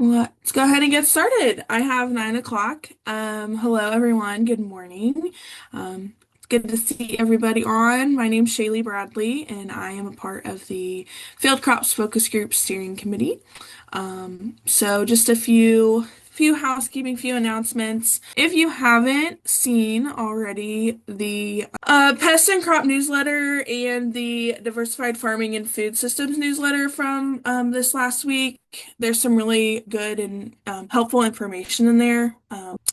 Let's go ahead and get started. I have 9 o'clock. Hello everyone. Good morning. It's good to see everybody on. My name's Shalee Bradley, and I am a part of the Field Crops Focus Group Steering Committee. So just a few housekeeping, few announcements. If you haven't seen already the Pest and Crop newsletter and the Diversified Farming and Food Systems newsletter from this last week, there's some really good and helpful information in there.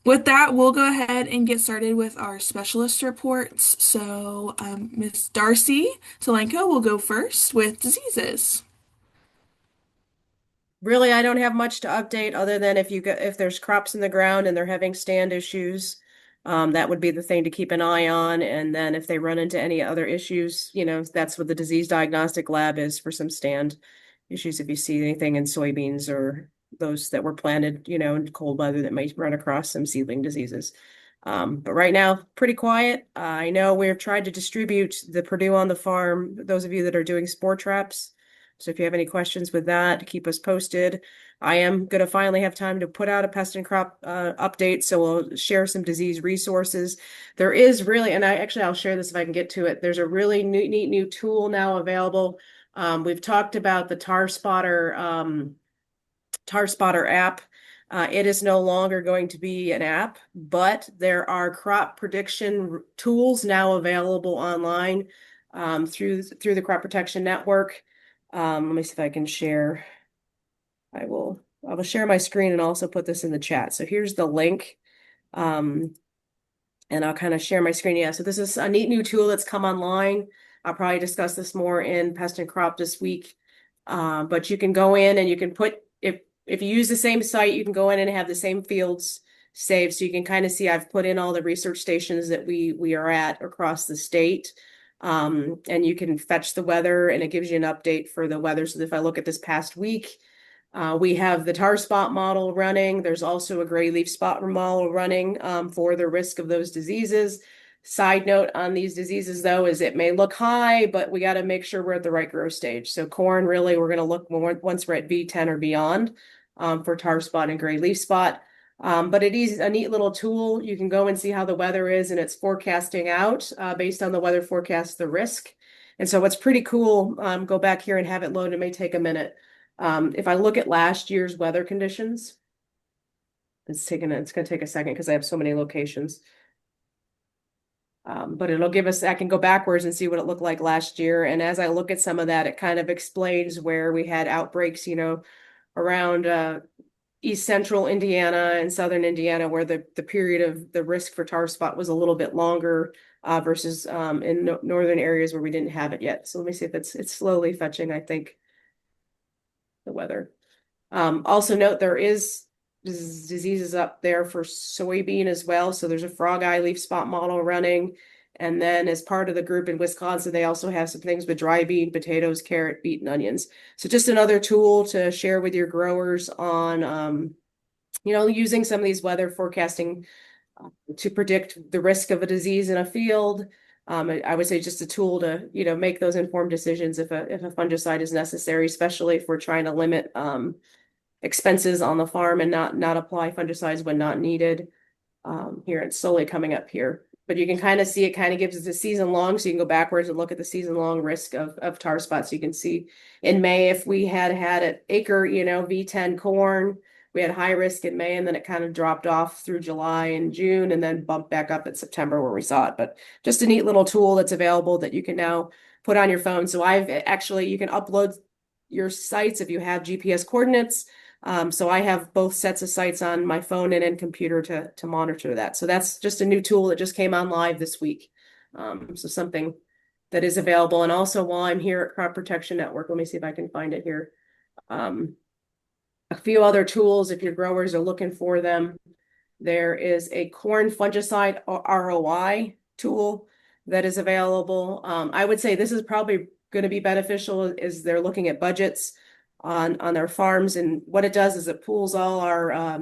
With that, we'll go ahead and get started with our specialist reports. So, Ms. Darcy Telenko will go first with diseases. Really, I don't have much to update other than if there's crops in the ground and they're having stand issues, that would be the thing to keep an eye on. And then if they run into any other issues, that's what the disease diagnostic lab is for some stand issues. If you see anything in soybeans or those that were planted, in cold weather that might run across some seedling diseases. But right now, pretty quiet. I know we've tried to distribute the Purdue on the farm, those of you that are doing spore traps. So if you have any questions with that, keep us posted. I am going to finally have time to put out a pest and crop update, so we'll share some disease resources. There is really, and I'll share this if I can get to it. There's a really neat new tool now available. We've talked about the Tar Spotter app. It is no longer going to be an app, but there are crop prediction tools now available online through the Crop Protection Network. Let me see if I can share. I will share my screen and also put this in the chat. So here's the link. And I'll kind of share my screen. Yeah, so this is a neat new tool that's come online. I'll probably discuss this more in Pest and Crop this week. But you can go in and you can put, if you use the same site, you can go in and have the same fields saved. So you can kind of see I've put in all the research stations that we are at across the state. And you can fetch the weather and it gives you an update for the weather. So if I look at this past week, we have the tar spot model running. There's also a gray leaf spot model running for the risk of those diseases. Side note on these diseases, though, is it may look high, but we got to make sure we're at the right growth stage. So corn, really, we're going to look more once we're at V10 or beyond for tar spot and gray leaf spot. But it is a neat little tool. You can go and see how the weather is, and it's forecasting out based on the weather forecast, the risk. And so what's pretty cool, go back here and have it load. It may take a minute. If I look at last year's weather conditions, it's going to take a second because I have so many locations. But it'll give us, I can go backwards and see what it looked like last year. And as I look at some of that, it kind of explains where we had outbreaks, around East Central Indiana and Southern Indiana, where the period of the risk for tar spot was a little bit longer versus in northern areas where we didn't have it yet. So let me see if it's slowly fetching, I think, the weather. Also note there is diseases up there for soybean as well. So there's a frog eye leaf spot model running. And then as part of the group in Wisconsin, they also have some things with dry bean, potatoes, carrot, beet, and onions. So just another tool to share with your growers on, using some of these weather forecasting to predict the risk of a disease in a field. I would say just a tool to, make those informed decisions if a fungicide is necessary, especially if we're trying to limit expenses on the farm and not apply fungicides when not needed. Here it's slowly coming up here. But you can kind of see it kind of gives us a season long, so you can go backwards and look at the season long risk of tar spots. You can see in May, if we had an acre, V10 corn, we had high risk in May, and then it kind of dropped off through July and June, and then bumped back up in September where we saw it. But just a neat little tool that's available that you can now put on your phone. So you can upload your sites if you have GPS coordinates. So I have both sets of sites on my phone and in computer to monitor that. So that's just a new tool that just came on live this week. So something that is available. And also while I'm here at Crop Protection Network, let me see if I can find it here. A few other tools, if your growers are looking for them. There is a corn fungicide ROI tool that is available. I would say this is probably going to be beneficial as they're looking at budgets on their farms. And what it does is it pools all our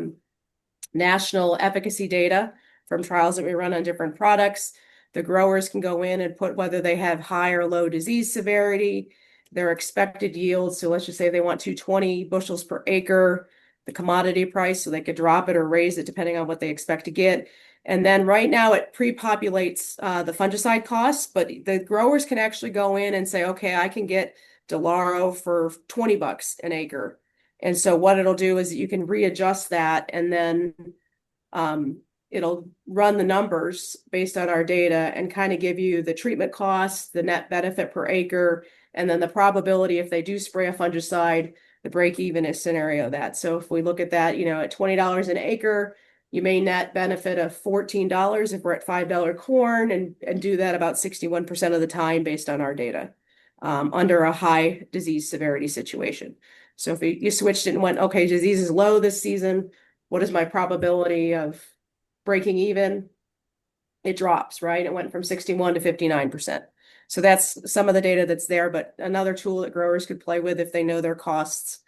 national efficacy data from trials that we run on different products. The growers can go in and put whether they have high or low disease severity, their expected yield. So let's just say they want 220 bushels per acre. the commodity price, so they could drop it or raise it depending on what they expect to get. And then right now it pre-populates the fungicide costs, but the growers can actually go in and say, okay, I can get Delaro for $20 an acre. And so what it'll do is you can readjust that, and then it'll run the numbers based on our data and kind of give you the treatment costs, the net benefit per acre, and then the probability if they do spray a fungicide, the break-even scenario of that. So if we look at that, at $20 an acre, you may net benefit of $14 if we're at $5 corn, and do that about 61% of the time based on our data, under a high disease severity situation. So if you switched it and went, okay, disease is low this season, what is my probability of breaking even? It drops, right? It went from 61 to 59%. So that's some of the data that's there, but another tool that growers could play with if they know their costs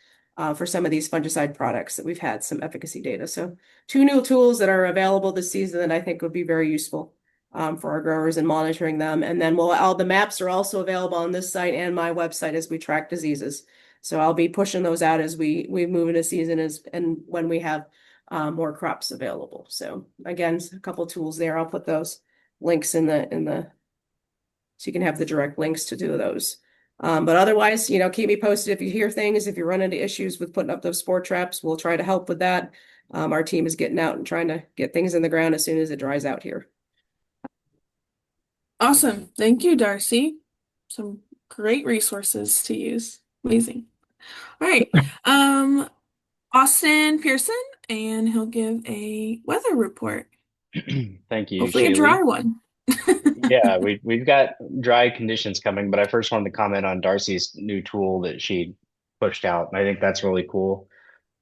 for some of these fungicide products that we've had some efficacy data. So two new tools that are available this season that I think would be very useful for our growers in monitoring them. And then all the maps are also available on this site and my website as we track diseases. So I'll be pushing those out as we move into season and when we have more crops available. So again, a couple tools there. I'll put those links in the so you can have the direct links to do those. But otherwise, keep me posted if you hear things, if you run into issues with putting up those spore traps, we'll try to help with that. Our team is getting out and trying to get things in the ground as soon as it dries out here. Awesome. Thank you, Darcy. Some great resources to use. Amazing. All right. Austin Pearson, and he'll give a weather report. Thank you, Hopefully a dry Shalee. one. Yeah, we've got dry conditions coming, but I first wanted to comment on Darcy's new tool that she pushed out. And I think that's really cool.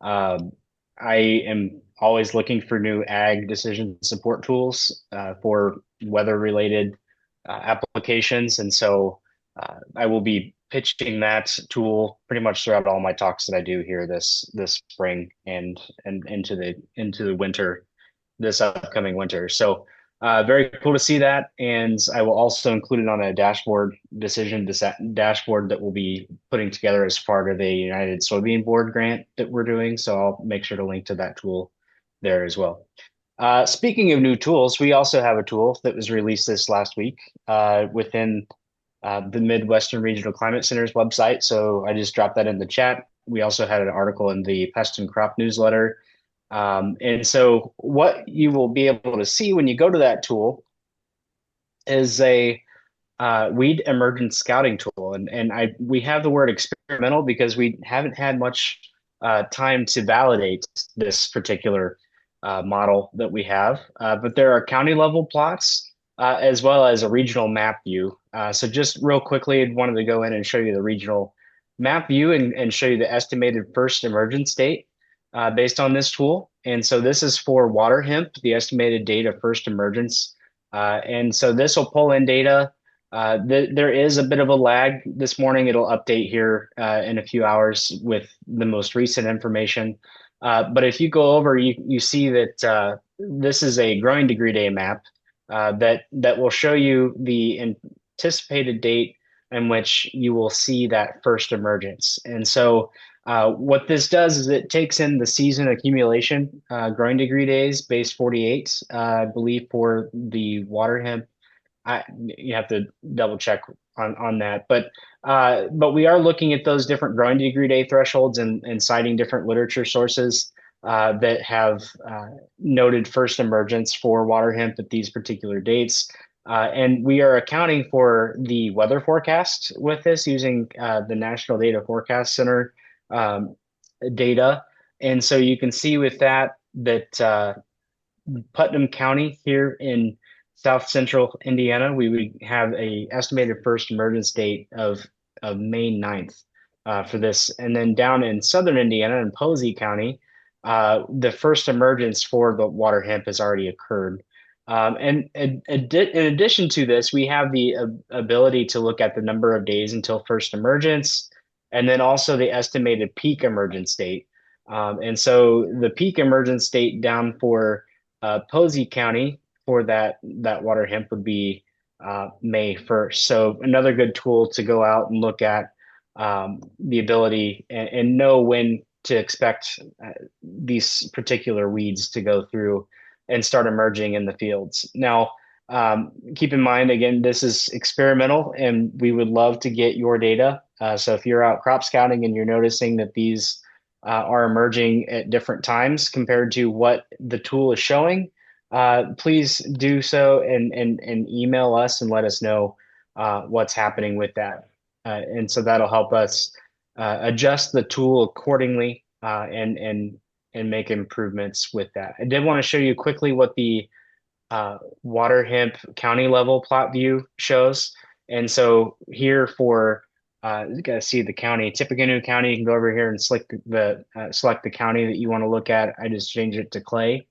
Um, I am always looking for new ag decision support tools for weather related applications. And so I will be pitching that tool pretty much throughout all my talks that I do here this spring and into the winter, this upcoming winter. So very cool to see that. And I will also include it on a dashboard that we'll be putting together as part of a United Soybean Board grant that we're doing. So I'll make sure to link to that tool there as well. Speaking of new tools, we also have a tool that was released this last week within the Midwestern Regional Climate Center's website. So I just dropped that in the chat. We also had an article in the Pest and Crop newsletter. And so what you will be able to see when you go to that tool is a weed emergence scouting tool. And we have the word experimental because we haven't had much time to validate this particular model that we have. But there are county level plots as well as a regional map view. So just real quickly, I wanted to go in and show you the regional map view and show you the estimated first emergence date based on this tool. And so this is for water hemp, the estimated date of first emergence. And so this will pull in data. There is a bit of a lag this morning. It'll update here in a few hours with the most recent information. But if you go over, you see that this is a growing degree day map that will show you the anticipated date in which you will see that first emergence. And so what this does is it takes in the season accumulation growing degree days, base 48, I believe, for the water hemp. You have to double check on that, but we are looking at those different growing degree day thresholds and citing different literature sources that have noted first emergence for water hemp at these particular dates. And we are accounting for the weather forecast with this using the National Data Forecast Center data. And so you can see with that Putnam County here in South Central Indiana, we would have a estimated first emergence date of May 9th for this. And then down in Southern Indiana in Posey County, the first emergence for the water hemp has already occurred. And in addition to this, we have the ability to look at the number of days until first emergence, and then also the estimated peak emergence date. And so the peak emergence date down for Posey County for that water hemp would be May 1st. So another good tool to go out and look at the ability and know when to expect these particular weeds to go through and start emerging in the fields. Now, keep in mind, again, this is experimental and we would love to get your data. So if you're out crop scouting and you're noticing that these are emerging at different times compared to what the tool is showing, please do so and email us and let us know what's happening with that. And so that'll help us adjust the tool accordingly and make improvements with that. I did want to show you quickly what the water hemp county level plot view shows. And so here for you got to see the county, Tippecanoe County. You can go over here and select the county that you want to look at. I just changed it to Clay.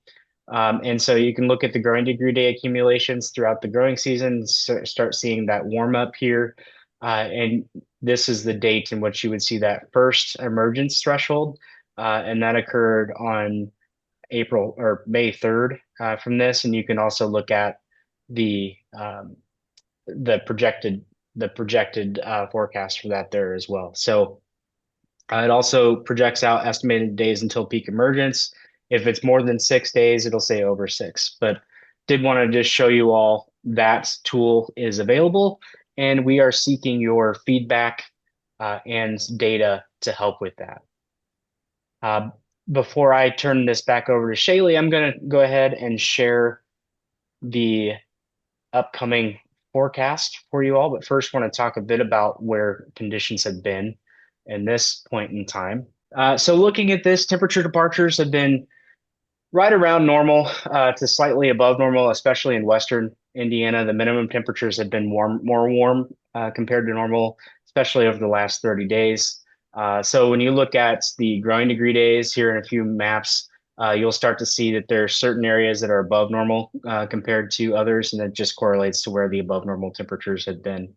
And so you can look at the growing degree day accumulations throughout the growing season, start seeing that warm up here. And this is the date in which you would see that first emergence threshold. And that occurred on April or May 3rd from this. And you can also look at the projected forecast for that there as well. So it also projects out estimated days until peak emergence. If it's more than 6 days, it'll say over 6. But did want to just show you all that tool is available, and we are seeking your feedback and data to help with that. Before I turn this back over to Shalee, I'm going to go ahead and share the upcoming forecast for you all. But first, want to talk a bit about where conditions have been in this point in time. So looking at this, temperature departures have been right around normal to slightly above normal, especially in western Indiana. The minimum temperatures have been more warm compared to normal, especially over the last 30 days. So when you look at the growing degree days here in a few maps, you'll start to see that there are certain areas that are above normal compared to others, and it just correlates to where the above normal temperatures had been.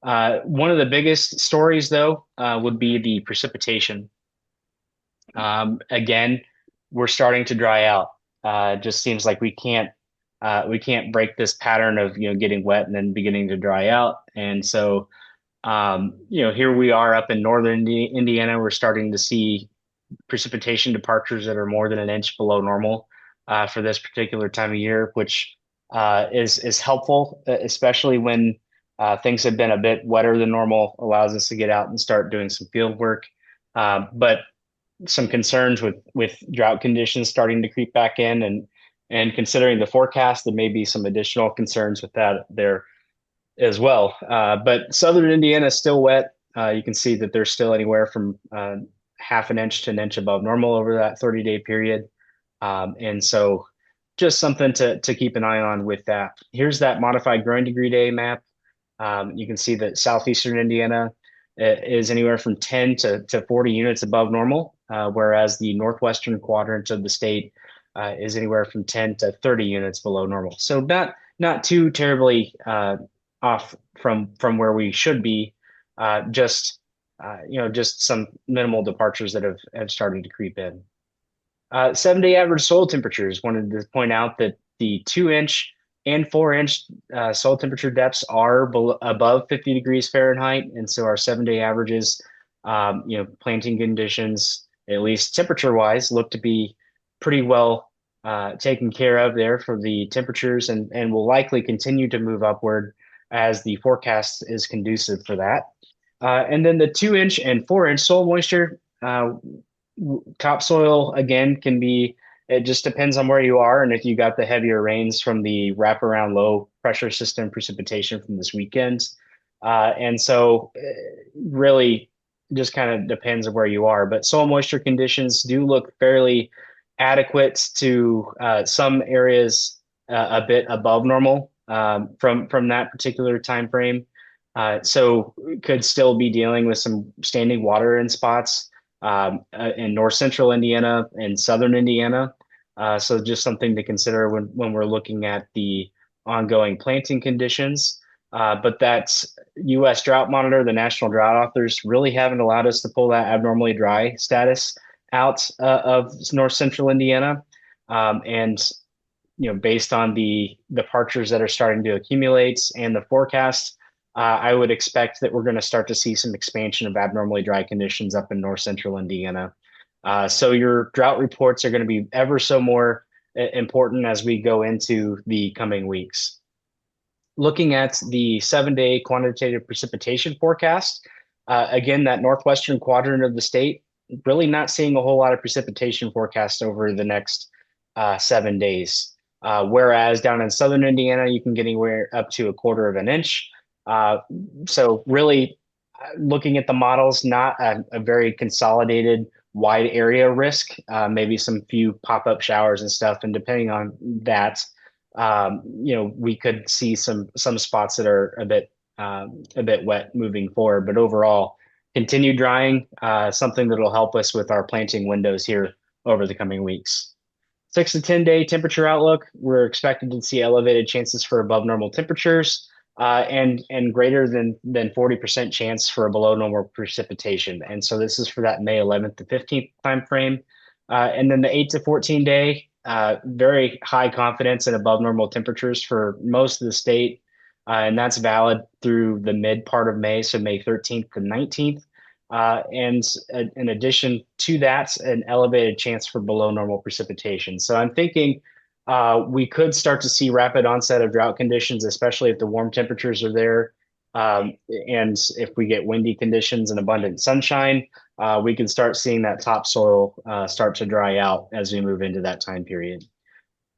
One of the biggest stories, though, would be the precipitation. Again, we're starting to dry out. It just seems like we can't break this pattern of getting wet and then beginning to dry out. And so here we are up in northern Indiana. We're starting to see precipitation departures that are more than an inch below normal for this particular time of year, which is helpful, especially when things have been a bit wetter than normal. Allows us to get out and start doing some field work. But some concerns with drought conditions starting to creep back in, and considering the forecast, there may be some additional concerns with that there as well. But southern Indiana is still wet. You can see that there's still anywhere from half an inch to an inch above normal over that 30-day period. And so just something to keep an eye on with that. Here's that modified growing degree day map. You can see that southeastern Indiana is anywhere from 10 to 40 units above normal, whereas the northwestern quadrant of the state is anywhere from 10 to 30 units below normal. So not too terribly off from where we should be. Just some minimal departures that have started to creep in. 7-day average soil temperatures. Wanted to point out that the 2-inch and 4-inch soil temperature depths are above 50 degrees Fahrenheit, and so our 7-day averages, planting conditions, at least temperature-wise, look to be pretty well taken care of there for the temperatures, and will likely continue to move upward as the forecast is conducive for that. And then the 2-inch and 4-inch soil moisture, topsoil again can be. It just depends on where you are and if you got the heavier rains from the wraparound low pressure system precipitation from this weekend. And so really just kind of depends on where you are. But soil moisture conditions do look fairly adequate to some areas a bit above normal from that particular time frame. So could still be dealing with some standing water in spots in north central Indiana and southern Indiana. So just something to consider when we're looking at the ongoing planting conditions. But that U.S. Drought Monitor, the National Drought Authors, really haven't allowed us to pull that abnormally dry status out of north central Indiana. And based on the departures that are starting to accumulate and the forecast, I would expect that we're going to start to see some expansion of abnormally dry conditions up in north central Indiana So your drought reports are going to be ever so more important as we go into the coming weeks. Looking at the 7-day quantitative precipitation forecast, again, that northwestern quadrant of the state, really not seeing a whole lot of precipitation forecast over the next 7 days. Whereas down in southern Indiana, you can get anywhere up to a quarter of an inch. Uh, so really looking at the models, not a very consolidated wide area risk, maybe some few pop-up showers and stuff. And depending on that, we could see some spots that are a bit wet moving forward. But overall, continued drying, something that'll help us with our planting windows here over the coming weeks. 6 to 10 day temperature outlook, we're expected to see elevated chances for above normal temperatures, and greater than 40% chance for a below normal precipitation. And so this is for that May 11th to 15th time frame. And then the 8 to 14 day, very high confidence in above normal temperatures for most of the state. And that's valid through the mid part of May, so May 13th to 19th. And in addition to that, an elevated chance for below normal precipitation. So I'm thinking we could start to see rapid onset of drought conditions, especially if the warm temperatures are there. And if we get windy conditions and abundant sunshine, we can start seeing that topsoil start to dry out as we move into that time period.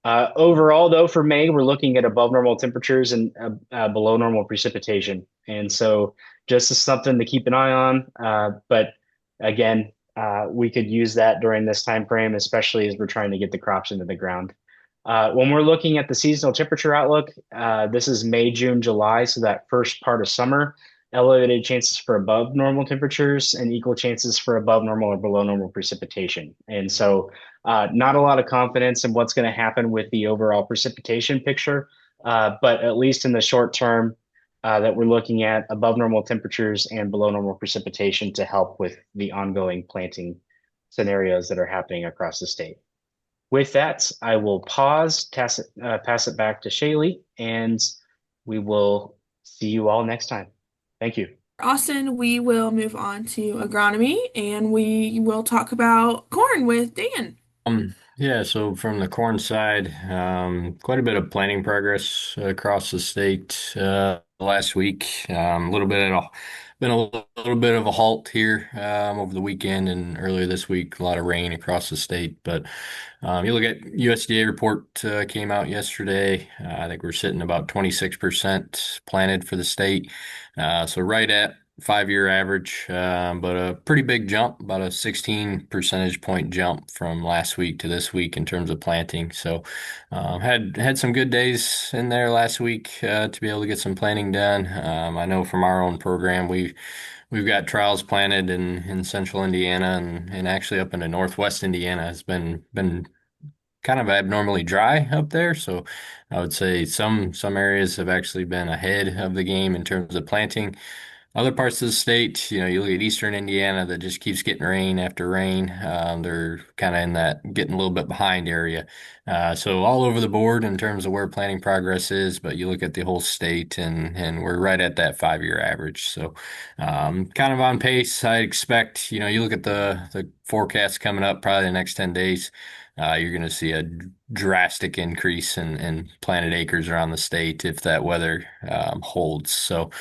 Overall, though, for May, we're looking at above normal temperatures and below normal precipitation. And so just as something to keep an eye on. But again, we could use that during this time frame, especially as we're trying to get the crops into the ground. When we're looking at the seasonal temperature outlook, this is May, June, July, so that first part of summer, elevated chances for above normal temperatures and equal chances for above normal or below normal precipitation. And so not a lot of confidence in what's going to happen with the overall precipitation picture, but at least in the short term, that we're looking at above normal temperatures and below normal precipitation to help with the ongoing planting scenarios that are happening across the state. With that, I will pause, pass it back to Shalee, and we will see you all next time. Thank you. Austin, we will move on to agronomy and we will talk about corn with Dan. Yeah, so from the corn side, quite a bit of planting progress across the state last week. A little bit of been a little bit of a halt here over the weekend and earlier this week. A lot of rain across the state, but you look at USDA report came out yesterday. I think we're sitting about 26% planted for the state, so right at 5-year average, but a pretty big jump, about a 16 percentage point jump from last week to this week in terms of planting. So, had some good days in there last week to be able to get some planting done. I know from our own program, we've got trials planted in central Indiana and actually up into northwest Indiana has been kind of abnormally dry up there. So I would say some areas have actually been ahead of the game in terms of planting. Other parts of the state, you look at eastern Indiana that just keeps getting rain after rain. They're kind of in that getting a little bit behind area. So all over the board in terms of where planting progress is, but you look at the whole state and we're right at that 5-year average. So kind of on pace. I expect, you look at the forecast coming up probably the next 10 days. You're going to see a drastic increase in planted acres around the state if that weather holds. So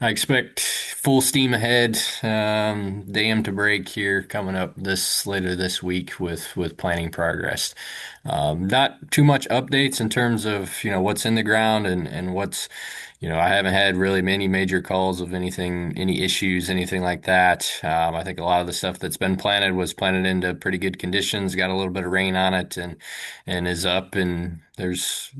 I expect full steam ahead, dam to break here coming up later this week with planting progress. Not too much updates in terms of what's in the ground and what's I haven't had really many major calls of any issues, anything like that. I think a lot of the stuff that's been planted was planted into pretty good conditions, got a little bit of rain on it and is up. And there's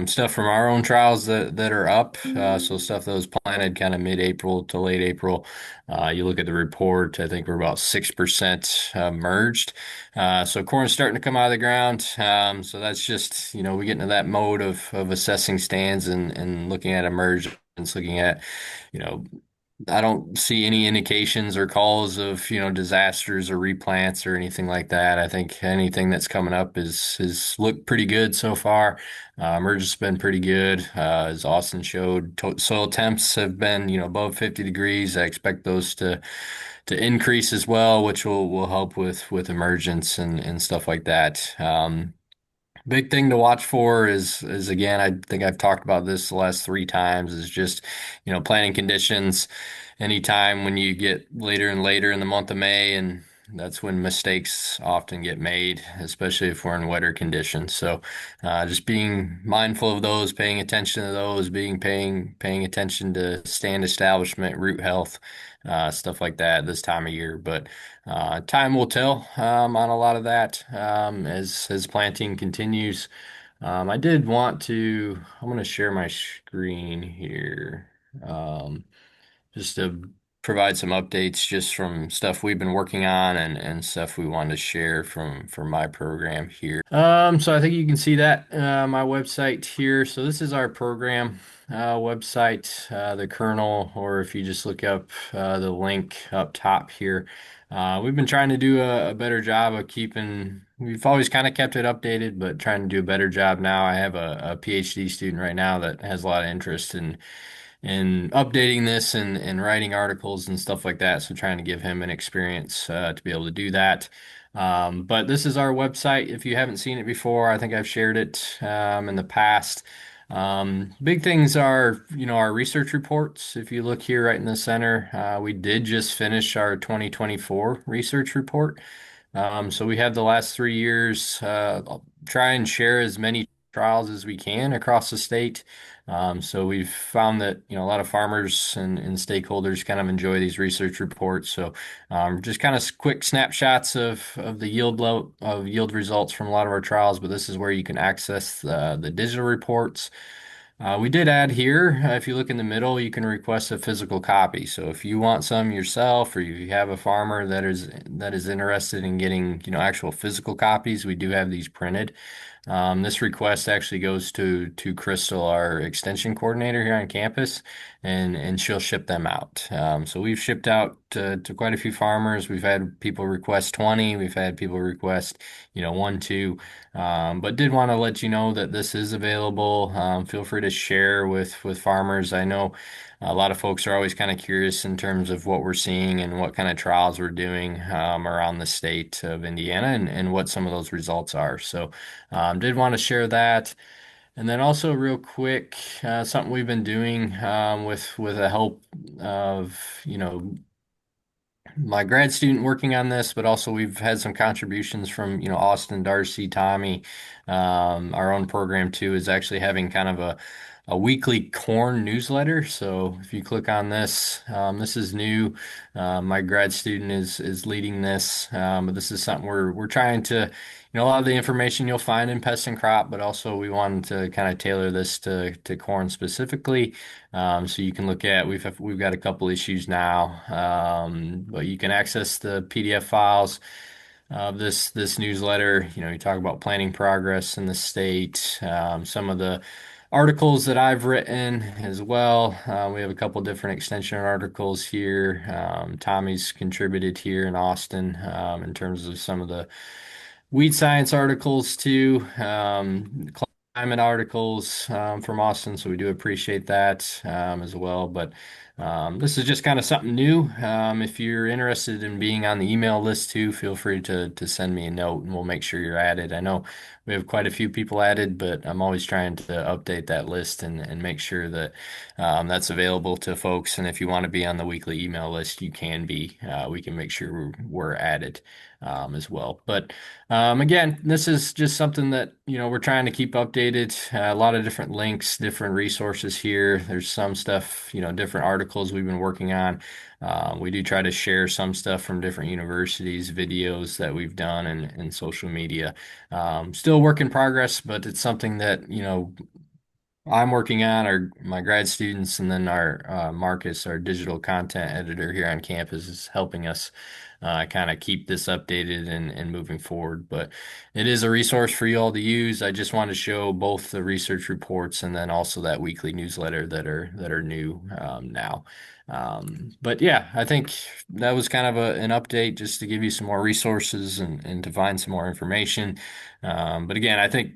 stuff from our own trials that are up. So stuff that was planted kind of mid-April to late April. You look at the report, I think we're about 6% merged. So corn's starting to come out of the ground. So that's just, we get into that mode of assessing stands and looking at emergence, looking at, you know, I don't see any indications or calls of, disasters or replants or anything like that. I think anything that's coming up is looked pretty good so far. Emergence has been pretty good. As Austin showed, soil temps have been, above 50 degrees. I expect those to increase as well, which will help with emergence and stuff like that. Big thing to watch for is again, I think I've talked about this the last three times, is just, planting conditions. Anytime when you get later and later in the month of May, and that's when mistakes often get made, especially if we're in wetter conditions. So just being mindful of those, paying attention to those, paying attention to stand establishment, root health, stuff like that this time of year. But time will tell on a lot of that as planting continues. I did want to, I'm going to share my screen here just to provide some updates just from stuff we've been working on and stuff we wanted to share from my program here. So I think you can see that my website here. So this is our program website, the kernel, or if you just look up the link up top here. We've been trying to do a better job of keeping, we've always kind of kept it updated, but trying to do a better job now. I have a PhD student right now that has a lot of interest in updating this and writing articles and stuff like that. So trying to give him an experience to be able to do that. But this is our website. If you haven't seen it before, I think I've shared it in the past. Big things are, our research reports. If you look here right in the center, we did just finish our 2024 research report. So we have the last 3 years. I'll try and share as many trials as we can across the state. So we've found that, a lot of farmers and stakeholders kind of enjoy these research reports. So just kind of quick snapshots of the yield results from a lot of our trials, but this is where you can access the digital reports. We did add here, if you look in the middle, you can request a physical copy. So if you want some yourself, or you have a farmer that is interested in getting, actual physical copies, we do have these printed. This request actually goes to Crystal, our extension coordinator here on campus, and she'll ship them out. So we've shipped out to quite a few farmers. We've had people request 20. We've had people request, one, two. But did want to let you know that this is available. Feel free to share with farmers. I know a lot of folks are always kind of curious in terms of what we're seeing and what kind of trials we're doing around the state of Indiana and what some of those results are. So did want to share that. And then also real quick, something we've been doing with the help of, my grad student working on this, but also we've had some contributions from, Austin, Darcy, Tommy. Our own program too is actually having kind of a weekly corn newsletter. So if you click on this, this is new. My grad student is leading this, but this is something we're trying to, a lot of the information you'll find in pest and crop, but also we wanted to kind of tailor this to corn specifically. So you can look at, we've got a couple issues now, but you can access the PDF files of this newsletter. You talk about planning progress in the state, some of the articles that I've written as well. We have a couple different extension articles here. Tommy's contributed here in Austin in terms of some of the weed science articles too. Climate articles from Austin, so we do appreciate that as well. But this is just kind of something new. If you're interested in being on the email list too, feel free to send me a note and we'll make sure you're added. I know we have quite a few people added, but I'm always trying to update that list and make sure that that's available to folks. And if you want to be on the weekly email list, you can be. We can make sure we're added as well. But again, this is just something that, we're trying to keep updated. A lot of different links, different resources here. There's some stuff, different articles we've been working on. We do try to share some stuff from different universities, videos that we've done and social media. Still work in progress, but it's something that, I'm working on, or my grad students, and then our Marcus, our digital content editor here on campus, is helping us kind of keep this updated and moving forward. But it is a resource for you all to use. I just want to show both the research reports and then also that weekly newsletter that are new now. But yeah, I think that was kind of an update just to give you some more resources and to find some more information. But again, I think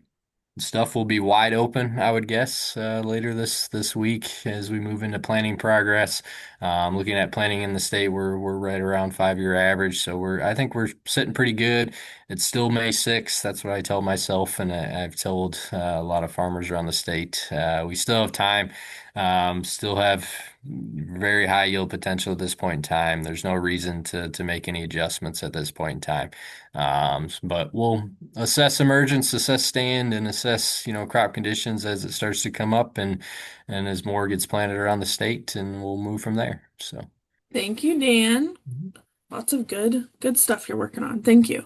stuff will be wide open, I would guess, later this week as we move into planning progress. Looking at planting in the state, we're right around 5-year average, so I think we're sitting pretty good. It's still May 6th. That's what I tell myself, and I've told a lot of farmers around the state. We still have time. Still have very high yield potential at this point in time. There's no reason to make any adjustments at this point in time. But we'll assess emergence, assess stand, and assess, crop conditions as it starts to come up and as more gets planted around the state, and we'll move from there. So. Thank you, Dan. Lots of good stuff you're working on. Thank you.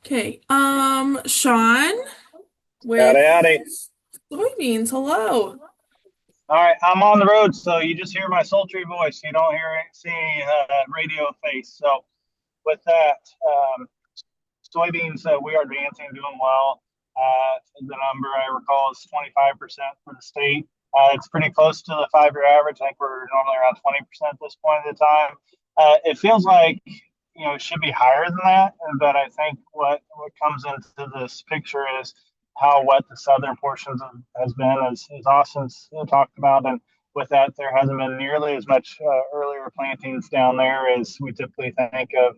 Okay. Shaun with Howdy, howdy. soybeans. Hello. All right, I'm on the road, so you just hear my sultry voice. You don't see any radio face. So with that, soybeans, we are advancing, doing well. The number I recall is 25% for the state. It's pretty close to the 5-year average. I think we're normally around 20% at this point in the time. It feels like, it should be higher than that. But I think what comes into this picture is how wet the southern portions has been, as Austin's talked about. And with that, there hasn't been nearly as much earlier plantings down there as we typically think of,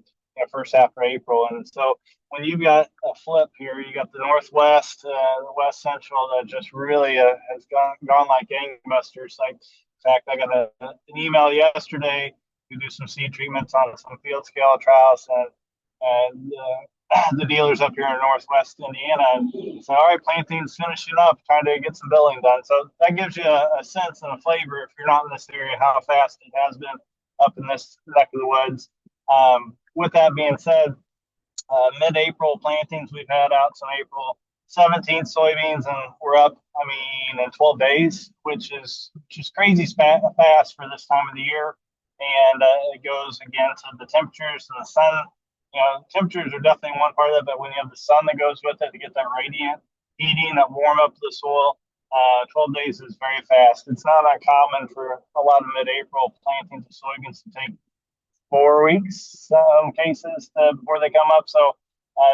first half of April. And so when you've got a flip here, you got the Northwest, the West Central that just really has gone like gangbusters. Like, in fact, I got an email yesterday. We do some seed treatments on some field scale trials, and the dealers up here in Northwest Indiana. And so, all right, planting's finishing up, trying to get some billing done. So that gives you a sense and a flavor, if you're not in this area, how fast it has been up in this neck of the woods. With that being said, mid-April plantings we've had out some April 17th soybeans, and we're up, in 12 days, which is crazy fast for this time of the year. And it goes again to the temperatures and the sun. Temperatures are definitely one part of it, but when you have the sun that goes with it to get that radiant heating that warm up the soil, 12 days is very fast. It's not uncommon for a lot of mid-April plantings of soybeans to take 4 weeks, some cases, before they come up. So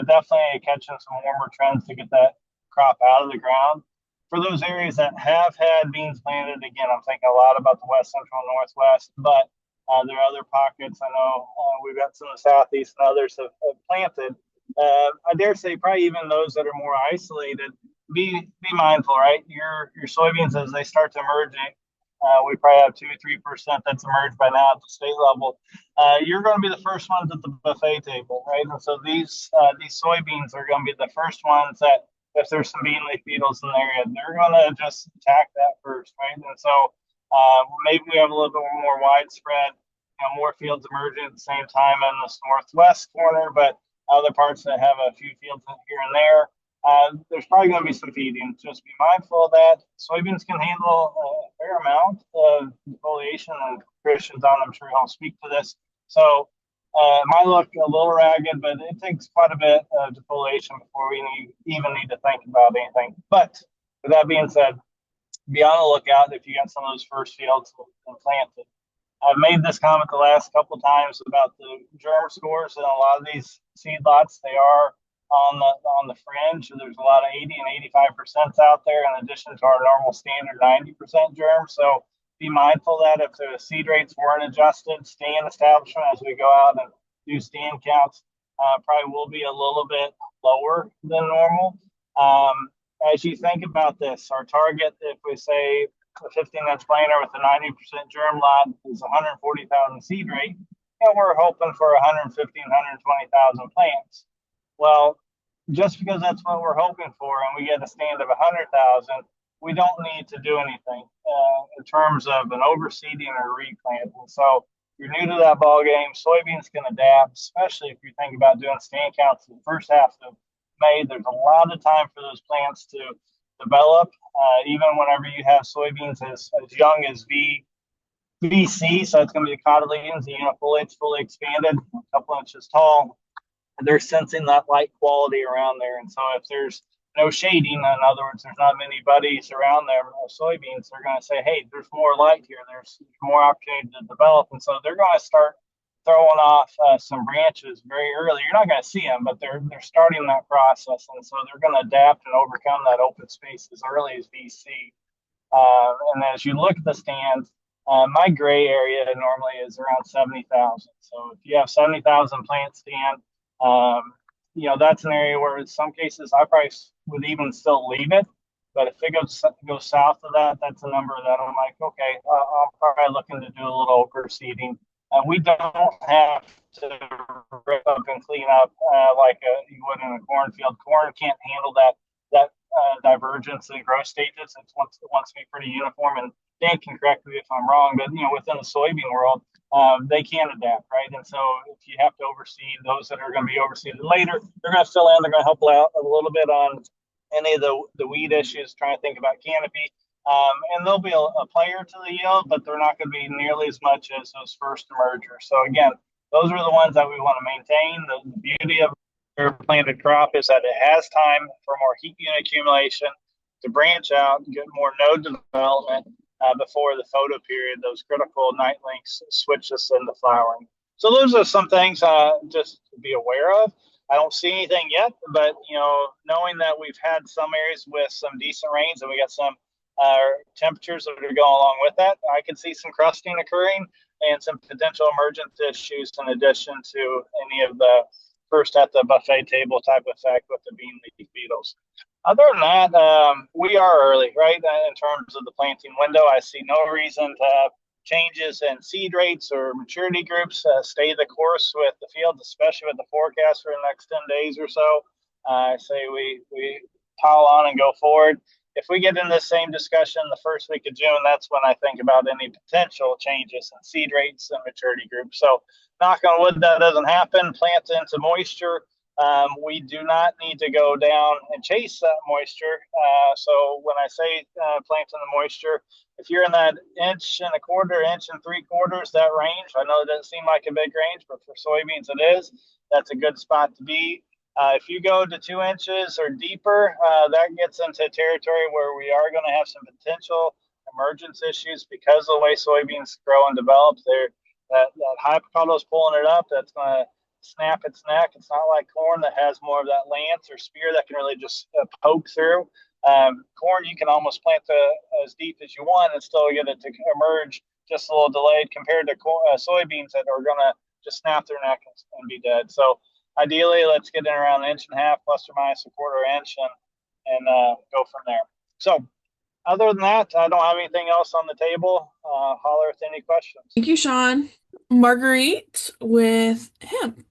definitely catching some warmer trends to get that crop out of the ground. For those areas that have had beans planted, again, I'm thinking a lot about the West Central and Northwest, but there are other pockets. I know we've got some of the Southeast and others have planted. I dare say probably even those that are more isolated, be mindful, right? Your soybeans, as they start to emerge, we probably have 2-3% that's emerged by now at the state level. You're going to be the first ones at the buffet table, right? And so these soybeans are going to be the first ones that, if there's some bean leaf beetles in the area, they're going to just attack that first, right? And so maybe we have a little bit more widespread, more fields emerging at the same time in this northwest corner, but other parts that have a few fields here and there. There's probably going to be some feeding. Just be mindful of that. Soybeans can handle a fair amount of defoliation, and Christian Don, I'm sure he'll speak to this. So it might look a little ragged, but it takes quite a bit of defoliation before we even need to think about anything. But with that being said, be on the lookout if you got some of those first fields planted. I've made this comment the last couple of times about the germ scores, and a lot of these seed lots, they are on the fringe. So there's a lot of 80 and 85% out there, in addition to our normal standard 90% germ. So be mindful that if the seed rates weren't adjusted, stand establishment as we go out and do stand counts probably will be a little bit lower than normal. As you think about this, our target, if we say a 15-inch planter with a 90% germ lot is 140,000 seed rate, we're hoping for 115,000, 120,000 plants. Well, just because that's what we're hoping for, and we get a stand of 100,000, we don't need to do anything in terms of an overseeding or replant. And so if you're new to that ball game, soybeans can adapt, especially if you think about doing stand counts in the first half of May. There's a lot of time for those plants to develop, even whenever you have soybeans as young as VC, so it's going to be the cotyledons, the unifoliates fully expanded, a couple inches tall. They're sensing that light quality around there. And so if there's no shading, in other words, there's not many buddies around there, soybeans, they're going to say, hey, there's more light here. There's more opportunity to develop. And so they're going to start throwing off some branches very early. You're not going to see them, but they're starting that process. And so they're going to adapt and overcome that open space as early as VC. And as you look at the stands, My gray area normally is around 70,000. So if you have 70,000 plant stand, that's an area where in some cases I probably would even still leave it. But if it goes south of that, that's a number that I'm like, okay, I'm probably looking to do a little overseeding. We don't have to rip up and clean up like you would in a cornfield. Corn can't handle that divergence in growth stages. It wants to be pretty uniform. And Dan can correct me if I'm wrong, but within the soybean world, they can adapt, right? And so if you have to overseed those that are going to be overseeded later, they're going to fill in. They're going to help out a little bit on any of the weed issues. Trying to think about canopy. And they'll be a player to the yield, but they're not going to be nearly as much as those first emergers. So again, those are the ones that we want to maintain. The beauty of their planted crop is that it has time for more heat unit accumulation to branch out and get more node development before the photo period, those critical night links switch us into flowering. So those are some things just to be aware of. I don't see anything yet, but knowing that we've had some areas with some decent rains and we got some temperatures that are going along with that, I can see some crusting occurring and some potential emergent issues in addition to any of the first at the buffet table type effect with the bean leaf beetles. Other than that, we are early, right? In terms of the planting window, I see no reason to have changes in seed rates or maturity groups. Stay the course with the field, especially with the forecast for the next 10 days or so. I say we pile on and go forward. If we get in this same discussion the first week of June, that's when I think about any potential changes in seed rates and maturity groups. So knock on wood, that doesn't happen. Plant into moisture. We do not need to go down and chase that moisture. So when I say plant in the moisture, if you're in that 1.25 inch, 1.75 inch, that range, I know it doesn't seem like a big range, but for soybeans it is. That's a good spot to be. If you go to 2 inches or deeper, that gets into territory where we are going to have some potential emergence issues because of the way soybeans grow and develop. That hypocotyl is pulling it up. That's going to snap its neck. It's not like corn that has more of that lance or spear that can really just poke through. Corn, you can almost plant as deep as you want and still get it to emerge just a little delayed compared to soybeans that are going to just snap their neck and be dead. So ideally, let's get in around 1.5 inches plus or minus 1/4 inch and go from there. So other than that, I don't have anything else on the table. Holler with any questions. Thank you, Shaun. Marguerite with Hemp.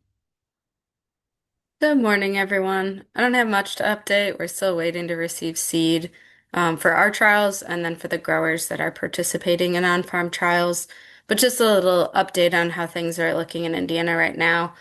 Good morning, everyone. I don't have much to update. We're still waiting to receive seed for our trials and then for the growers that are participating in on-farm trials. But just a little update on how things are looking in Indiana right now.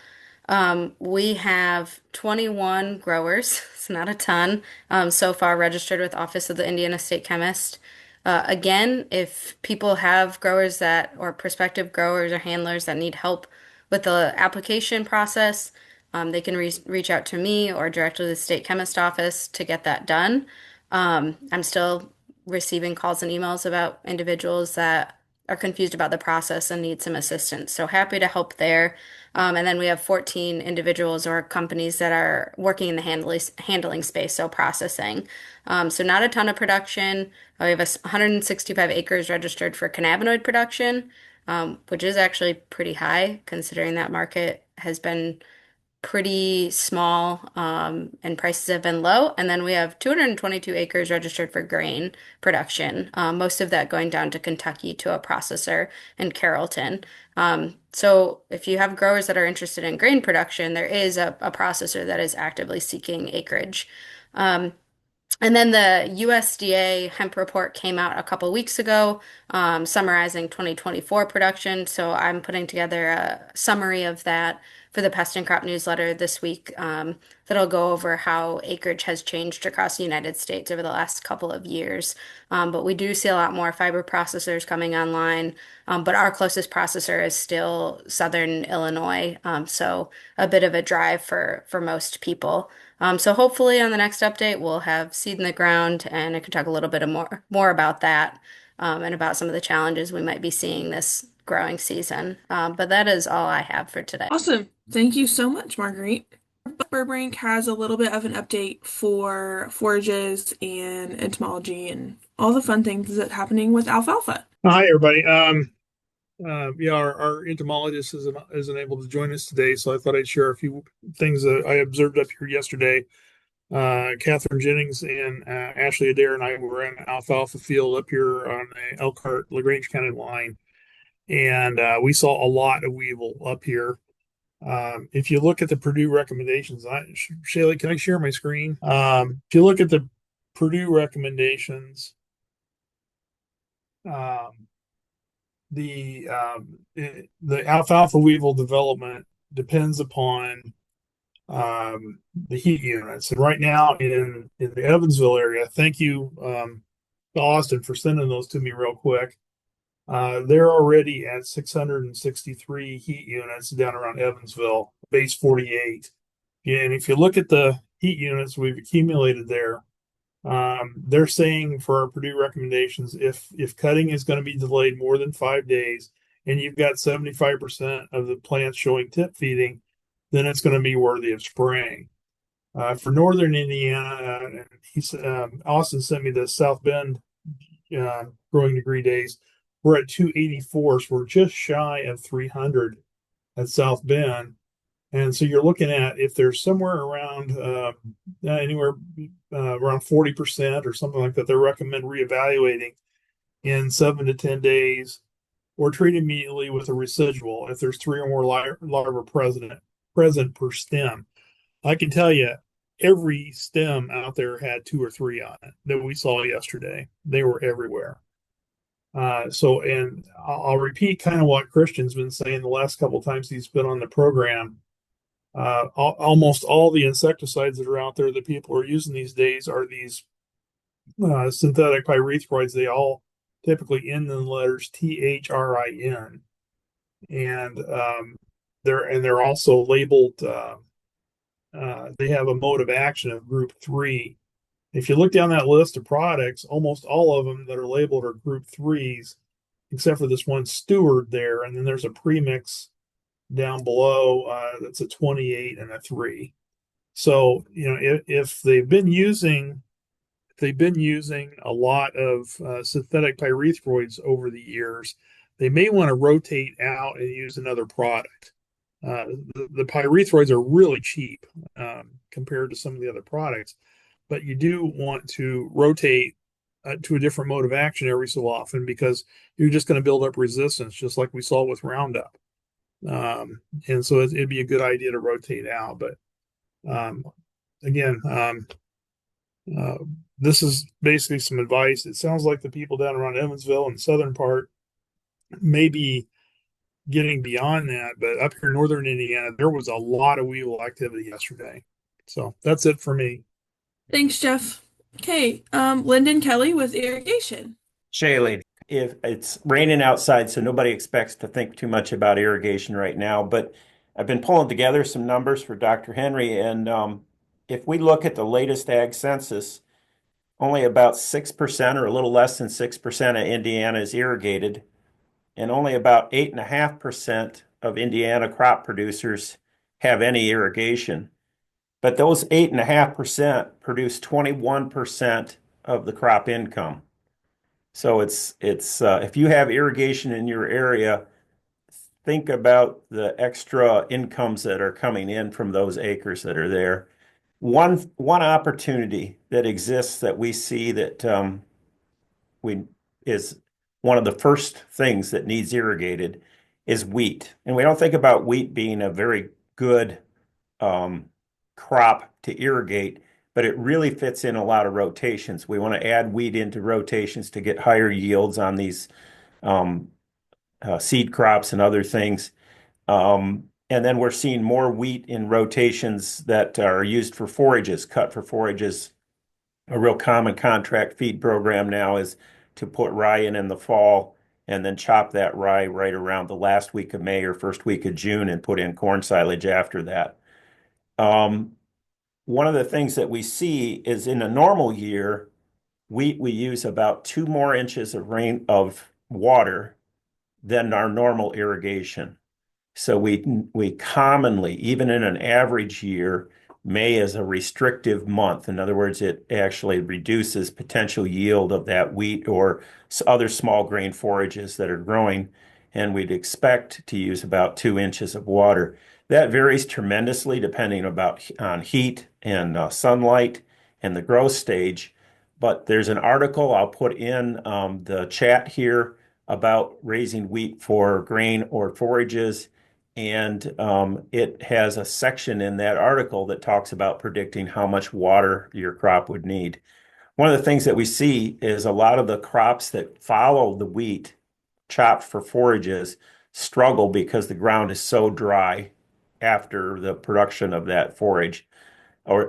We have 21 growers, it's not a ton, so far registered with Office of the Indiana State Chemist. Again, if people have growers or prospective growers or handlers that need help with the application process, they can reach out to me or directly to the state chemist office to get that done. I'm still receiving calls and emails about individuals that are confused about the process and need some assistance. So happy to help there. And then we have 14 individuals or companies that are working in the handling space, so processing. So not a ton of production. We have 165 acres registered for cannabinoid production, which is actually pretty high considering that market has been pretty small, and prices have been low. And then we have 222 acres registered for grain production, most of that going down to Kentucky to a processor in Carrollton. So if you have growers that are interested in grain production, there is a processor that is actively seeking acreage. And then the USDA hemp report came out a couple weeks ago, summarizing 2024 production. So I'm putting together a summary of that for the Pest and Crop newsletter this week, that'll go over how acreage has changed across the United States over the last couple of years. But we do see a lot more fiber processors coming online. But our closest processor is still Southern Illinois. So a bit of a drive for most people. So hopefully on the next update, we'll have seed in the ground and I can talk a little bit more about that, and about some of the challenges we might be seeing this growing season. But that is all I have for today. Awesome. Thank you so much, Marguerite. Burbrink has a little bit of an update for forages and entomology and all the fun things that's happening with alfalfa. Hi, everybody. Yeah, our entomologist isn't able to join us today, so I thought I'd share a few things that I observed up here yesterday. Catherine Jennings and Ashley Adair and I were in alfalfa field up here on the Elkhart LaGrange County line, and we saw a lot of weevil up here. If you look at the Purdue recommendations, Shalee, can I share my screen? If you look at the Purdue recommendations, um, the alfalfa weevil development depends upon the heat units. And right now in the Evansville area, thank you, to Austin, for sending those to me real quick. They're already at 663 heat units down around Evansville, base 48. And if you look at the heat units we've accumulated there, they're saying for our Purdue recommendations, if cutting is going to be delayed more than 5 days, and you've got 75% of the plants showing tip feeding, then it's going to be worthy of spraying. For northern Indiana, Austin sent me the South Bend growing degree days. We're at 284, so we're just shy of 300 at South Bend. And so you're looking at, if there's somewhere around anywhere around 40% or something like that, they recommend reevaluating in 7 to 10 days, or treat immediately with a residual if there's three or more larvae present per stem. I can tell you, every stem out there had two or three on it that we saw yesterday. They were everywhere. And I'll repeat kind of what Christian's been saying the last couple of times he's been on the program. Almost all the insecticides that are out there that people are using these days are these synthetic pyrethroids. They all typically end in the letters THRIN, and they're also labeled. They have a mode of action of group 3. If you look down that list of products, almost all of them that are labeled are group 3s, except for this one Steward there, and then there's a premix down below that's a 28 and a 3. So if they've been using a lot of synthetic pyrethroids over the years, they may want to rotate out and use another product. The pyrethroids are really cheap compared to some of the other products, but you do want to rotate to a different mode of action every so often, because you're just going to build up resistance, just like we saw with Roundup. And so it'd be a good idea to rotate out. But again, this is basically some advice. It sounds like the people down around Evansville and the southern part may be getting beyond that, but up here in northern Indiana, there was a lot of weevil activity yesterday. So that's it for me. Thanks, Jeff. Okay, Lyndon, Kelley with irrigation. Shalee, if it's raining outside, so nobody expects to think too much about irrigation right now, but I've been pulling together some numbers for Dr. Henry, and if we look at the latest ag census, only about 6% or a little less than 6% of Indiana is irrigated, and only about 8.5% of Indiana crop producers have any irrigation. But those 8.5% produce 21% of the crop income. So it's if you have irrigation in your area, think about the extra incomes that are coming in from those acres that are there. One opportunity that exists that we see that we is one of the first things that needs irrigated is wheat, and we don't think about wheat being a very good crop to irrigate, but it really fits in a lot of rotations. We want to add wheat into rotations to get higher yields on these seed crops and other things. And then we're seeing more wheat in rotations that are used for forages, cut for forages. A real common contract feed program now is to put rye in the fall and then chop that rye right around the last week of May or first week of June and put in corn silage after that. One of the things that we see is in a normal year, we use about 2 more inches of water than our normal irrigation. So we commonly, even in an average year, May is a restrictive month. In other words, it actually reduces potential yield of that wheat or other small grain forages that are growing, and we'd expect to use about 2 inches of water. That varies tremendously depending on heat and sunlight and the growth stage. But there's an article I'll put in the chat here about raising wheat for grain or forages. And it has a section in that article that talks about predicting how much water your crop would need. One of the things that we see is a lot of the crops that follow the wheat chopped for forages struggle because the ground is so dry after the production of that forage or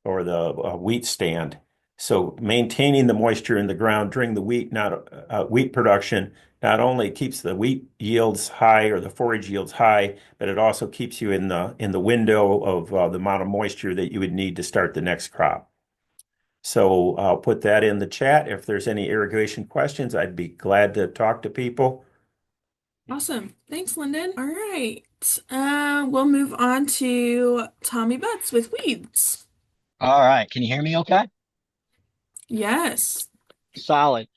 the wheat stand. So maintaining the moisture in the ground during the wheat production not only keeps the wheat yields high or the forage yields high, but it also keeps you in the window of the amount of moisture that you would need to start the next crop. So I'll put that in the chat. If there's any irrigation questions, I'd be glad to talk to people. Awesome. Thanks, Lyndon. All right. We'll move on to Tommy Butts with weeds. All right. Can you hear me okay? Yes. Solid.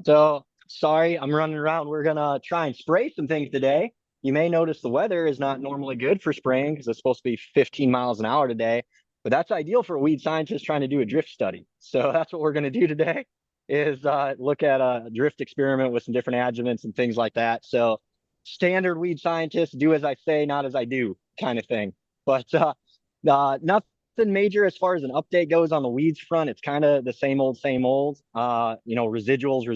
So, sorry, I'm running around. We're going to try and spray some things today. You may notice the weather is not normally good for spraying because it's supposed to be 15 miles an hour today, but that's ideal for a weed scientist trying to do a drift study. So that's what we're going to do today is look at a drift experiment with some different adjuvants and things like that. So standard weed scientists do as I say, not as I do kind of thing. But nothing major as far as an update goes on the weeds front. It's kind of the same old, same old. Residuals,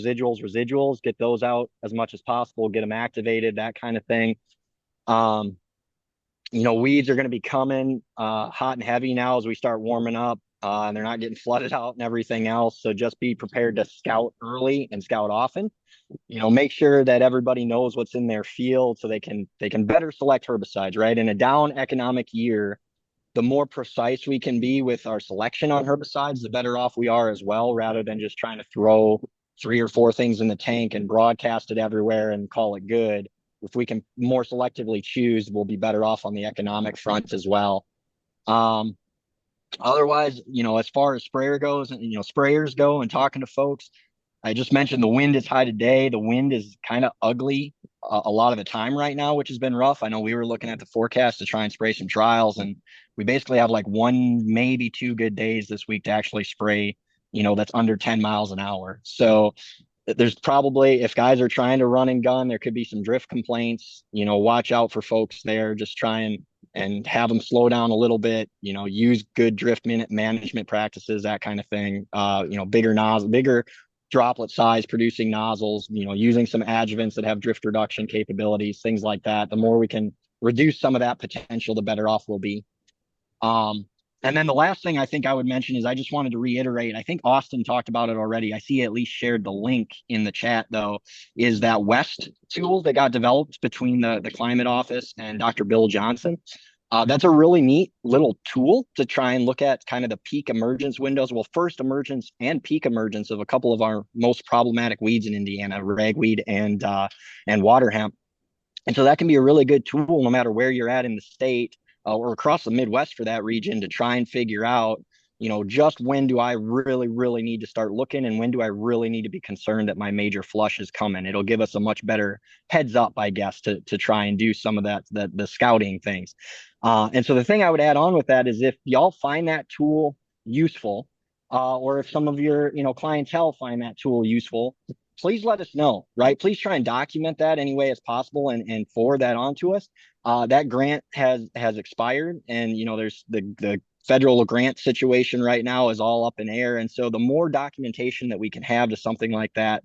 get those out as much as possible, get them activated, that kind of thing. Weeds are going to be coming hot and heavy now as we start warming up, and they're not getting flooded out and everything else. So just be prepared to scout early and scout often. Make sure that everybody knows what's in their field so they can better select herbicides, right? In a down economic year, the more precise we can be with our selection on herbicides, the better off we are as well, rather than just trying to throw 3 or 4 things in the tank and broadcast it everywhere and call it good. If we can more selectively choose, we'll be better off on the economic front as well. Otherwise, as far as sprayers go and talking to folks, I just mentioned the wind is high today. The wind is kind of ugly a lot of the time right now, which has been rough. I know we were looking at the forecast to try and spray some trials, and we basically have like 1, maybe 2 good days this week to actually spray, that's under 10 miles an hour. So there's probably, if guys are trying to run and gun, there could be some drift complaints. Watch out for folks there. Just try and have them slow down a little bit, use good drift management practices, that kind of thing. Bigger droplet size producing nozzles, using some adjuvants that have drift reduction capabilities, things like that. The more we can reduce some of that potential, the better off we'll be. And then the last thing I think I would mention is I just wanted to reiterate, I think Austin talked about it already. I see he at least shared the link in the chat though, is that West tool that got developed between the climate office and Dr. Bill Johnson. That's a really neat little tool to try and look at kind of the peak emergence windows. Well, first emergence and peak emergence of a couple of our most problematic weeds in Indiana, ragweed and water hemp. And so that can be a really good tool no matter where you're at in the state or across the Midwest for that region to try and figure out, just when do I really, really need to start looking and when do I really need to be concerned that my major flush is coming. It'll give us a much better heads up, I guess, to try and do some of the scouting things. And so the thing I would add on with that is if y'all find that tool useful, or if some of your, clientele find that tool useful, please let us know, right? Please try and document that any way as possible and forward that on to us. That grant has expired, and there's the federal grant situation right now is all up in air. And so the more documentation that we can have to something like that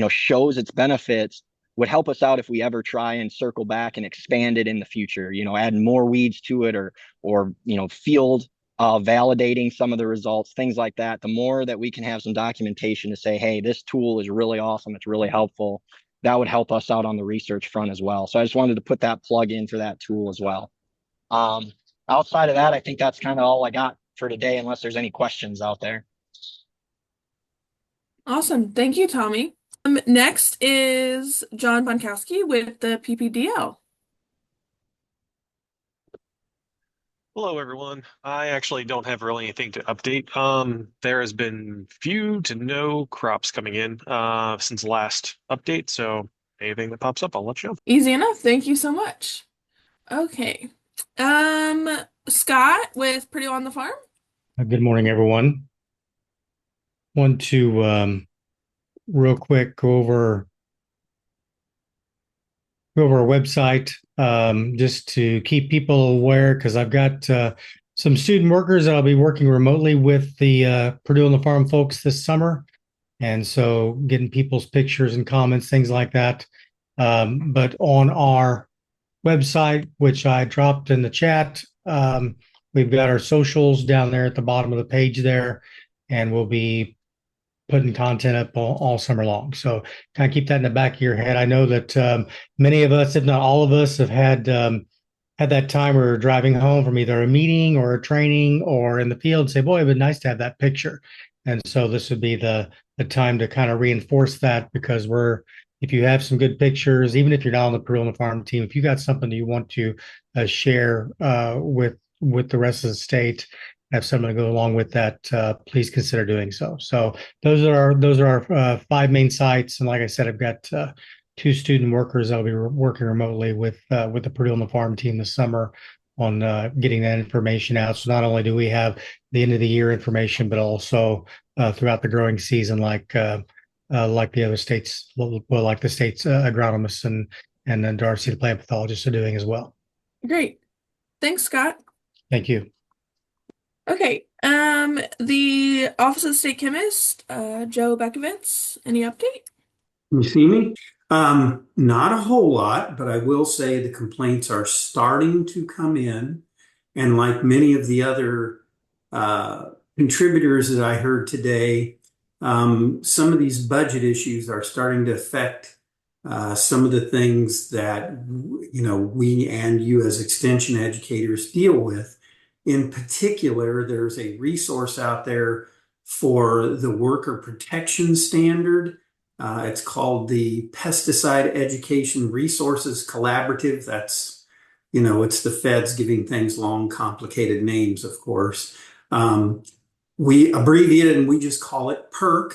shows its benefits would help us out if we ever try and circle back and expand it in the future, adding more weeds to it or field validating some of the results, things like that. The more that we can have some documentation to say, hey, this tool is really awesome, it's really helpful, that would help us out on the research front as well. So I just wanted to put that plug in for that tool as well. Outside of that, I think that's kind of all I got for today, unless there's any questions out there. Awesome. Thank you, Tommy. Next is John Bonkowski with the PPDL. Hello, everyone. I actually don't have really anything to update. There has been few to no crops coming in since last update, so anything that pops up, I'll let you know. Easy enough. Thank you so much. Okay. Scott with Purdue on the Farm. Good morning, everyone. Want to real quick go over our website just to keep people aware because I've got some student workers that I'll be working remotely with the Purdue on the Farm folks this summer, and so getting people's pictures and comments, things like that. But on our website, which I dropped in the chat, we've got our socials down there at the bottom of the page there, and we'll be putting content up all summer long. So kind of keep that in the back of your head. I know that many of us, if not all of us, have had that time where we're driving home from either a meeting or a training or in the field and say, boy, it'd be nice to have that picture. And so this would be the time to kind of reinforce that because if you have some good pictures, even if you're not on the Purdue on the Farm team, if you got something that you want to share with the rest of the state, have someone to go along with that, please consider doing so. So those are our 5 main sites, and like I said, I've got 2 student workers that'll be working remotely with the Purdue on the Farm team this summer on getting that information out. So not only do we have the end of the year information, but also throughout the growing season, like the other states, like the state's agronomists and then Darcy, the plant pathologist, are doing as well. Great. Thanks, Scott. Thank you. Okay. The Office of the State Chemist, Joe Beckovitz, any update? Can you see me? Not a whole lot, but I will say the complaints are starting to come in. And like many of the other contributors that I heard today, some of these budget issues are starting to affect some of the things that we and you as extension educators deal with. In particular, there's a resource out there for the worker protection standard. It's called the Pesticide Education Resources Collaborative. That's, it's the feds giving things long, complicated names, of course. We abbreviate it and we just call it PERC,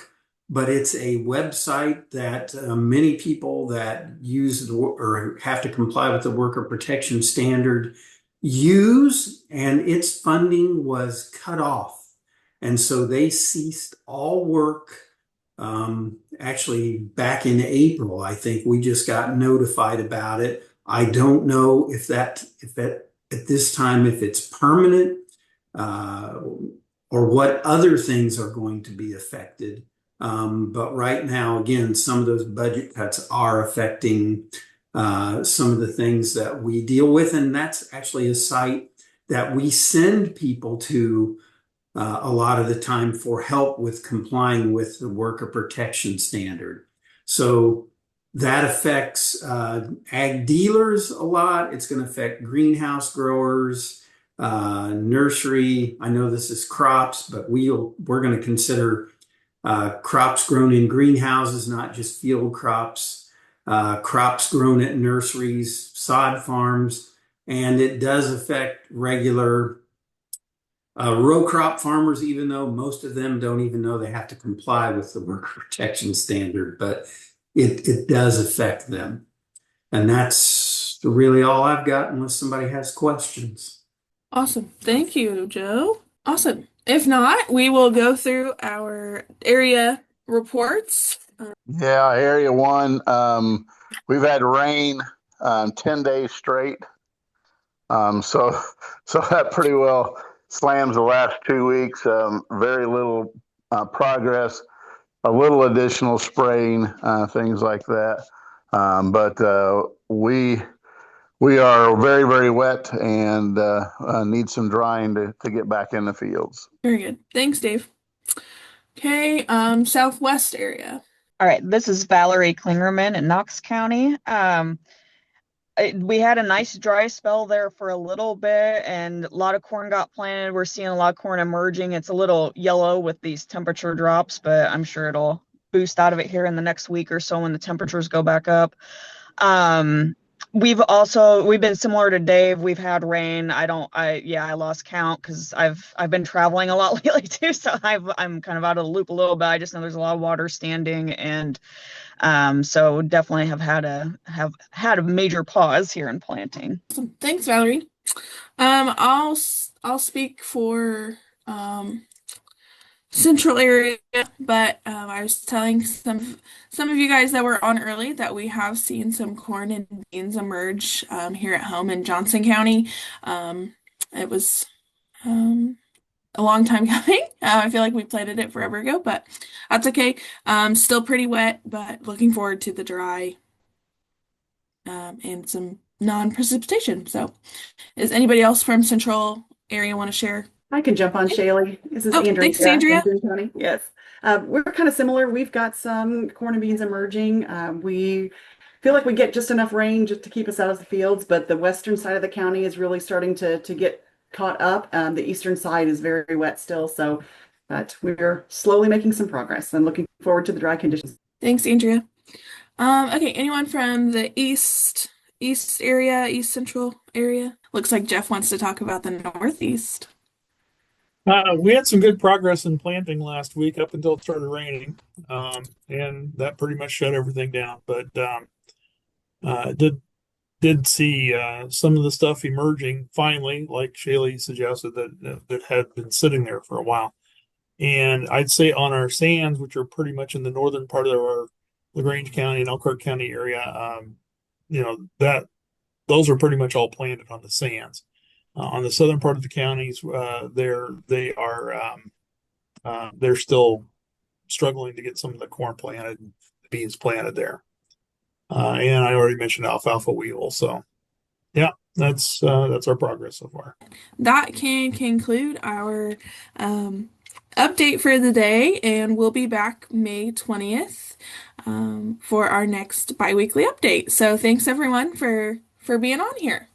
but it's a website that many people that use or have to comply with the worker protection standard use, and its funding was cut off. And so they ceased all work. Actually, back in April, I think we just got notified about it. I don't know if that at this time, if it's permanent or what other things are going to be affected. But right now, again, some of those budget cuts are affecting some of the things that we deal with. And that's actually a site that we send people to a lot of the time for help with complying with the worker protection standard. So that affects ag dealers a lot. It's going to affect greenhouse growers, nursery. I know this is crops, but we're going to consider crops grown in greenhouses, not just field crops, crops grown at nurseries, sod farms, and it does affect regular row crop farmers, even though most of them don't even know they have to comply with the worker protection standard, but it does affect them. And that's really all I've got unless somebody has questions. Awesome. Thank you, Joe. Awesome. If not, we will go through our area reports. Yeah, Area 1, we've had rain 10 days straight. So that pretty well slams the last 2 weeks. Very little progress, a little additional spraying, things like that. But we are very, very wet and need some drying to get back in the fields. Very good. Thanks, Dave. Okay, Southwest area. All right, this is Valerie Klingerman in Knox County. We had a nice dry spell there for a little bit and a lot of corn got planted. We're seeing a lot of corn emerging. It's a little yellow with these temperature drops, but I'm sure it'll boost out of it here in the next week or so when the temperatures go back up. We've been similar to Dave. We've had rain. I lost count because I've been traveling a lot lately too. So I'm kind of out of the loop a little bit. I just know there's a lot of water standing, and so definitely have had a major pause here in planting. Thanks, Valerie. I'll speak for central area, but I was telling some of you guys that were on early that we have seen some corn and beans emerge here at home in Johnson County. It was a long time coming. I feel like we planted it forever ago, but that's okay. Still pretty wet, but looking forward to the dry and some non-precipitation. So, is anybody else from central area want to share? I can jump on, Shalee. This is Oh, Andrea thanks, Andrea. in Boone County. Yes. We're kind of similar. We've got some corn and beans emerging. We feel like we get just enough rain just to keep us out of the fields, but the western side of the county is really starting to get caught up. The eastern side is very wet still, but we're slowly making some progress and looking forward to the dry conditions. Thanks, Andrea. Okay, anyone from the east area, east central area? Looks like Jeff wants to talk about the northeast. We had some good progress in planting last week up until it started raining, and that pretty much shut everything down. But did see some of the stuff emerging finally, like Shalee suggested, that had been sitting there for a while. And I'd say on our sands, which are pretty much in the northern part of our LaGrange County and Elkhart County area, that those are pretty much all planted on the sands. On the southern part of the counties, they're still struggling to get some of the corn planted and the beans planted there. And I already mentioned alfalfa weevil. So, yeah, that's our progress so far. That can conclude our update for the day, and we'll be back May 20th for our next biweekly update. So thanks everyone for being on here.